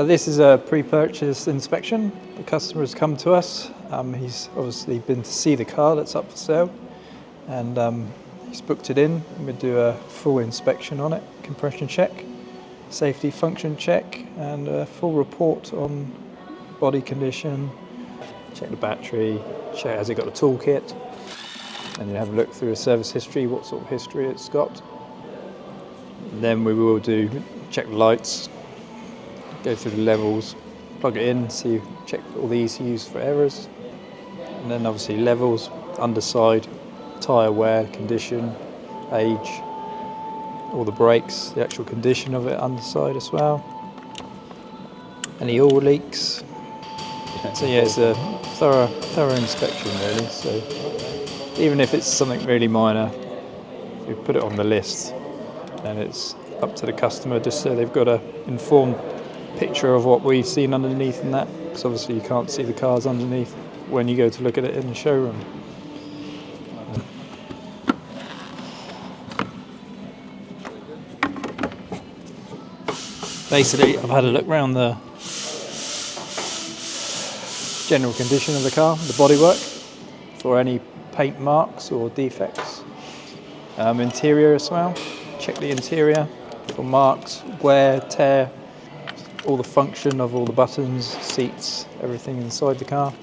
This is a pre-purchase inspection. The customer has come to us. He's obviously been to see the car that's up for sale, and he's booked it in. We'll do a full inspection on it, compression check, safety function check, and a full report on body condition. Check the battery, check has it got a toolkit, and you have a look through the service history, what sort of history it's got. And then we will check the lights, go through the levels, plug it in, check all the ECUs for errors, and then obviously levels, underside, tyre wear, condition, age, all the brakes, the actual condition of it underside as well, any oil leaks. So yeah, it's a thorough inspection really. So even if it's something really minor, we put it on the list, and it's up to the customer just so they've got an informed picture of what we've seen underneath and that, because obviously you can't see the cars underneath when you go to look at it in the showroom. Basically, I've had a look around the general condition of the car, the bodywork, for any paint marks or defects. Interior as well, check the interior for marks, wear, tear, all the function of all the buttons, seats, everything inside the car.